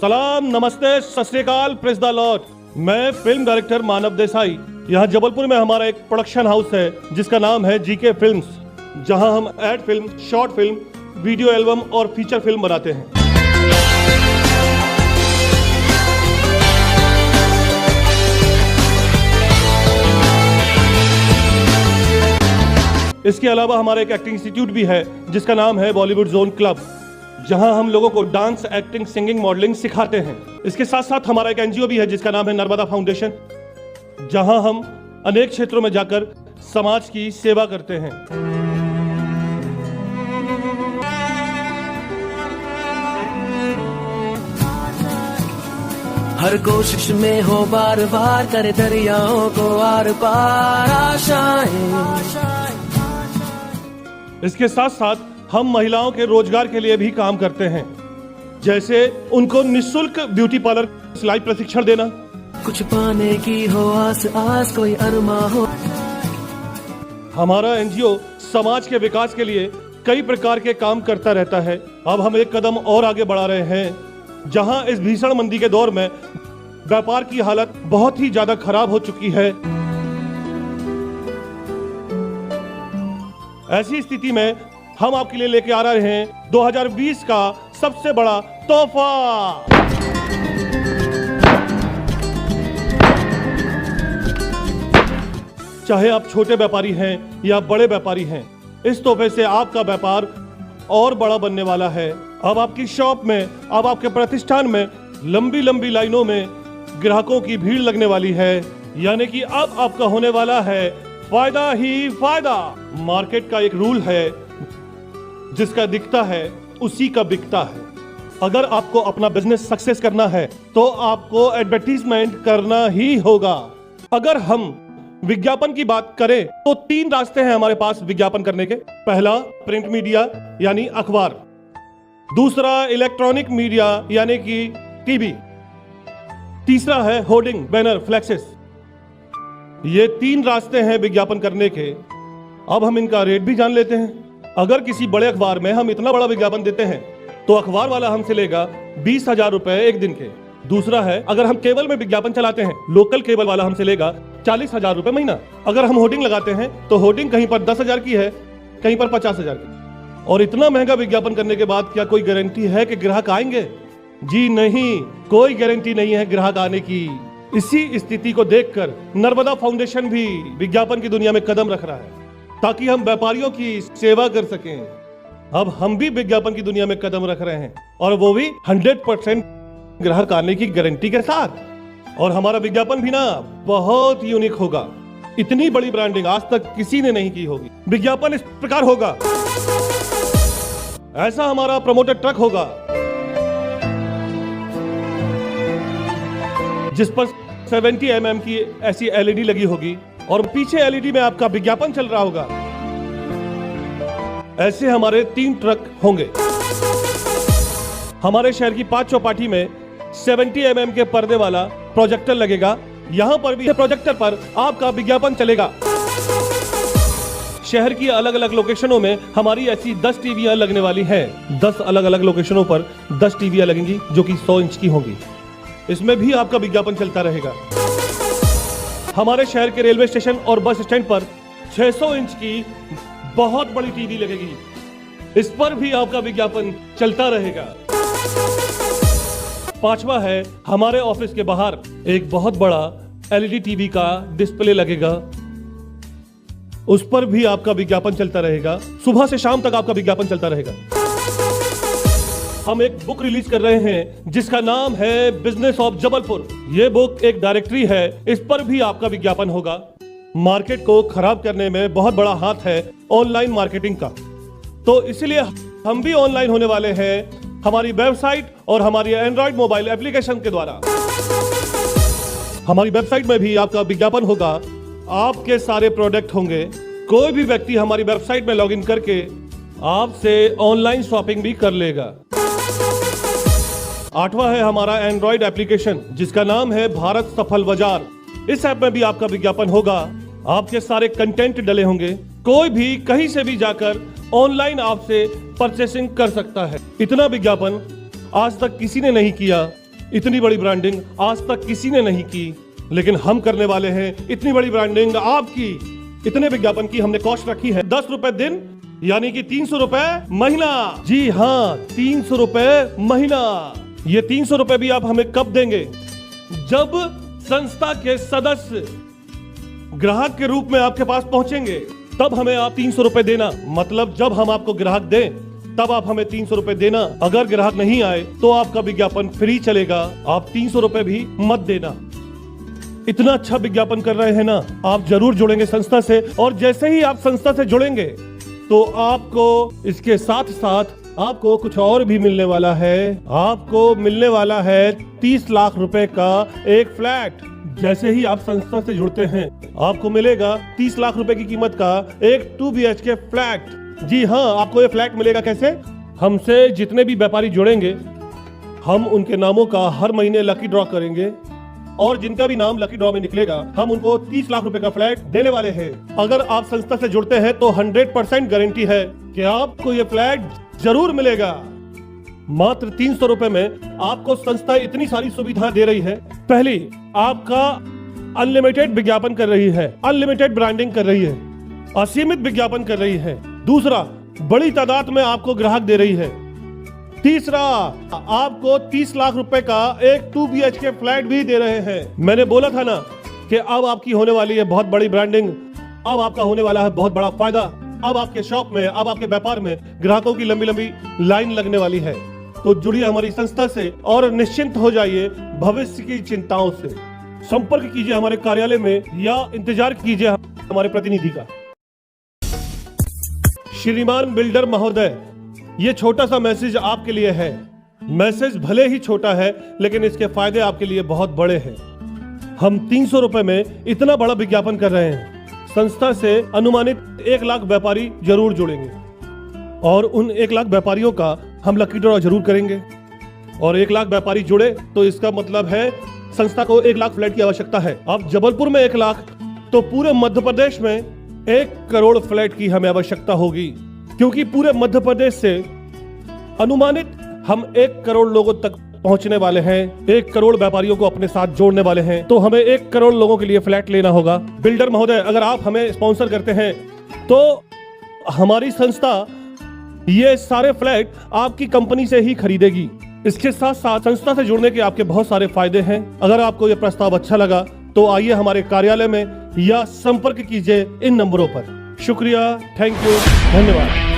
सलाम, नमस्ते, सत श्री अकाल, प्रेज द लॉर्ड। मैं फिल्म डायरेक्टर मानव देसाई। यहाँ जबलपुर में हमारा एक प्रोडक्शन हाउस है जिसका नाम है जीके फिल्म्स, जहाँ हम ad film, short film, video album और फीचर फिल्म बनाते हैं। इसके अलावा हमारा एक एक्टिंग इंस्टीट्यूट भी है जिसका नाम है बॉलीवुड जोन क्लब, जहां हम लोगों को डांस, एक्टिंग, सिंगिंग, मॉडलिंग सिखाते हैं। इसके साथ साथ हमारा एक एनजीओ भी है जिसका नाम है नर्मदा फाउंडेशन, जहां हम अनेक क्षेत्रों में जाकर समाज की सेवा करते हैं। हर कोशिश में हो बार बार करे दरियाओं को आर पार आशाएं। इसके साथ साथ हम महिलाओं के रोजगार के लिए भी काम करते हैं, जैसे उनको निःशुल्क ब्यूटी पार्लर सिलाई प्रशिक्षण देना। कुछ पाने की हो आस आस, कोई अरमा हो। हमारा एनजीओ समाज के विकास के लिए कई प्रकार के काम करता रहता है। अब हम एक कदम और आगे बढ़ा रहे हैं, जहां इस भीषण मंदी के दौर में व्यापार की हालत बहुत ही ज्यादा खराब हो चुकी है। ऐसी स्थिति में हम आपके लिए लेके आ रहे हैं 2020 का सबसे बड़ा तोहफा। चाहे आप छोटे व्यापारी हैं या बड़े व्यापारी हैं, इस तोहफे से आपका व्यापार और बड़ा बनने वाला है। अब आपकी शॉप में, अब आपके प्रतिष्ठान में लंबी लंबी लाइनों में ग्राहकों की भीड़ लगने वाली है, यानी कि अब आपका होने वाला है फायदा ही फायदा। मार्केट का एक रूल है, जिसका दिखता है उसी का बिकता है। अगर आपको अपना बिजनेस सक्सेस करना है तो आपको एडवर्टीजमेंट करना ही होगा। अगर हम विज्ञापन की बात करें तो 3 रास्ते हैं हमारे पास विज्ञापन करने के। पहला प्रिंट मीडिया यानी अखबार, दूसरा इलेक्ट्रॉनिक मीडिया यानी कि टीवी, तीसरा है होर्डिंग, बैनर, फ्लैक्सेस। ये 3 रास्ते हैं विज्ञापन करने के। अब हम इनका रेट भी जान लेते हैं। अगर किसी बड़े अखबार में हम इतना बड़ा विज्ञापन देते हैं तो अखबार वाला हमसे लेगा 20,000 रुपए एक दिन के। दूसरा है, अगर हम केबल में विज्ञापन चलाते हैं, लोकल केबल वाला हमसे लेगा 40,000 रुपए महीना। अगर हम होर्डिंग लगाते हैं तो होर्डिंग कहीं पर 10,000 की है, कहीं पर 50,000 की। और इतना महंगा विज्ञापन करने के बाद क्या कोई गारंटी है कि ग्राहक आएंगे? जी नहीं, कोई गारंटी नहीं है ग्राहक आने की। इसी स्थिति को देखकर नर्मदा फाउंडेशन भी विज्ञापन की दुनिया में कदम रख रहा है, ताकि हम व्यापारियों की सेवा कर सकें। अब हम भी विज्ञापन की दुनिया में कदम रख रहे हैं, और वो भी 100% ग्राहक आने की गारंटी के साथ। और हमारा विज्ञापन भी ना बहुत यूनिक होगा। इतनी बड़ी ब्रांडिंग आज तक किसी ने नहीं की होगी। विज्ञापन इस प्रकार होगा, ऐसा हमारा प्रमोटेड ट्रक होगा जिस पर 70 mm की ऐसी एलईडी लगी होगी, और पीछे एलईडी में आपका विज्ञापन चल रहा होगा। ऐसे हमारे 3 ट्रक होंगे। हमारे शहर की 5 चौपाटी में 70 mm के पर्दे वाला प्रोजेक्टर लगेगा। यहां पर भी प्रोजेक्टर पर आपका विज्ञापन चलेगा। शहर की अलग अलग लोकेशनों में हमारी ऐसी 10 टीवियां लगने वाली हैं। 10 अलग अलग लोकेशनों पर 10 टीवियां लगेंगी जो कि 100 इंच की होंगी। इसमें भी आपका विज्ञापन चलता रहेगा। हमारे शहर के रेलवे स्टेशन और बस स्टैंड पर 600 इंच की बहुत बड़ी टीवी लगेगी। इस पर भी आपका विज्ञापन चलता रहेगा। 5वां है, हमारे ऑफिस के बाहर एक बहुत बड़ा एलईडी टीवी का डिस्प्ले लगेगा। उस पर भी आपका विज्ञापन चलता रहेगा। सुबह से शाम तक आपका विज्ञापन चलता रहेगा। हम एक बुक रिलीज कर रहे हैं जिसका नाम है बिजनेस ऑफ जबलपुर। ये बुक एक डायरेक्टरी है, इस पर भी आपका विज्ञापन होगा। मार्केट को खराब करने में बहुत बड़ा हाथ है ऑनलाइन मार्केटिंग का, तो इसलिए हम भी ऑनलाइन होने वाले हैं हमारी वेबसाइट और हमारी एंड्रॉइड मोबाइल एप्लीकेशन के द्वारा। हमारी वेबसाइट में भी आपका विज्ञापन होगा, आपके सारे प्रोडक्ट होंगे। कोई भी व्यक्ति हमारी वेबसाइट में लॉगिन करके आपसे ऑनलाइन शॉपिंग भी कर लेगा। 8वां है हमारा एंड्रॉइड एप्लीकेशन जिसका नाम है भारत सफल बाजार। इस ऐप में भी आपका विज्ञापन होगा। आपके सारे कंटेंट डले होंगे। कोई भी कहीं से भी जाकर ऑनलाइन आपसे परचेसिंग कर सकता है। इतना विज्ञापन आज तक किसी ने नहीं किया। इतनी बड़ी ब्रांडिंग आज तक किसी ने नहीं की, लेकिन हम करने वाले हैं इतनी बड़ी ब्रांडिंग आपकी। इतने विज्ञापन की हमने कॉस्ट रखी है 10 रुपए दिन, यानी कि 300 रुपए महीना। जी हाँ, 300 रुपए महीना। ये 300 रुपए भी आप हमें कब देंगे? जब संस्था के सदस्य ग्राहक के रूप में आपके पास पहुंचेंगे, तब हमें आप 300 रुपए देना। मतलब जब हम आपको ग्राहक दें, तब आप हमें 300 रुपए देना। अगर ग्राहक नहीं आए तो आपका विज्ञापन फ्री चलेगा, आप 300 रुपए भी मत देना। इतना अच्छा विज्ञापन कर रहे हैं ना, आप जरूर जुड़ेंगे संस्था से। और जैसे ही आप संस्था से जुड़ेंगे तो आपको इसके साथ साथ आपको कुछ और भी मिलने वाला है। आपको मिलने वाला है 30 लाख रुपए का एक फ्लैट। जैसे ही आप संस्था से जुड़ते हैं, आपको मिलेगा 30 लाख रुपए की कीमत का एक 2 BHK फ्लैट। जी हाँ, आपको ये फ्लैट मिलेगा कैसे? हमसे जितने भी व्यापारी जुड़ेंगे, हम उनके नामों का हर महीने लकी ड्रॉ करेंगे, और जिनका भी नाम लकी ड्रॉ में निकलेगा, हम उनको 30 लाख रुपए का फ्लैट देने वाले हैं। अगर आप संस्था से जुड़ते हैं तो 100% गारंटी है कि आपको ये फ्लैट जरूर मिलेगा। मात्र 300 रुपए में आपको संस्था इतनी सारी सुविधा दे रही है। पहली, आपका अनलिमिटेड विज्ञापन कर रही है, अनलिमिटेड ब्रांडिंग कर रही है, असीमित विज्ञापन कर रही है। दूसरा, बड़ी तादाद में आपको ग्राहक दे रही है। तीसरा, आपको 30 लाख रुपए का एक 2 BHK फ्लैट भी दे रहे हैं। मैंने बोला था ना कि अब आपकी होने वाली है बहुत बड़ी ब्रांडिंग, अब आपका होने वाला है बहुत बड़ा फायदा। अब आपके शॉप में, अब आपके व्यापार में ग्राहकों की लंबी लंबी लाइन लगने वाली है। तो जुड़िए हमारी संस्था से और निश्चिंत हो जाइए भविष्य की चिंताओं से। संपर्क कीजिए हमारे कार्यालय में या इंतजार कीजिए हमारे प्रतिनिधि का। श्रीमान बिल्डर महोदय, ये छोटा सा मैसेज आपके लिए है। मैसेज भले ही छोटा है, लेकिन इसके फायदे आपके लिए बहुत बड़े हैं। हम 300 रुपए में इतना बड़ा विज्ञापन कर रहे हैं। संस्था से अनुमानित 1 लाख व्यापारी जरूर जुड़ेंगे, और उन 1 लाख व्यापारियों का हम लकी ड्रॉ जरूर करेंगे। और 1 लाख व्यापारी जुड़े तो इसका मतलब है संस्था को 1 लाख फ्लैट की आवश्यकता है। अब जबलपुर में 1 लाख, तो पूरे मध्य प्रदेश में 1 करोड़ फ्लैट की हमें आवश्यकता होगी, क्योंकि पूरे मध्य प्रदेश से अनुमानित हम 1 करोड़ लोगों तक पहुंचने वाले हैं। 1 करोड़ व्यापारियों को अपने साथ जोड़ने वाले हैं। तो हमें 1 करोड़ लोगों के लिए फ्लैट लेना होगा। बिल्डर महोदय, अगर आप हमें स्पॉन्सर करते हैं तो हमारी संस्था ये सारे फ्लैट आपकी कंपनी से ही खरीदेगी। इसके साथ साथ संस्था से जुड़ने के आपके बहुत सारे फायदे हैं। अगर आपको ये प्रस्ताव अच्छा लगा तो आइए हमारे कार्यालय में या संपर्क कीजिए इन नंबरों पर। शुक्रिया, थैंक यू, धन्यवाद।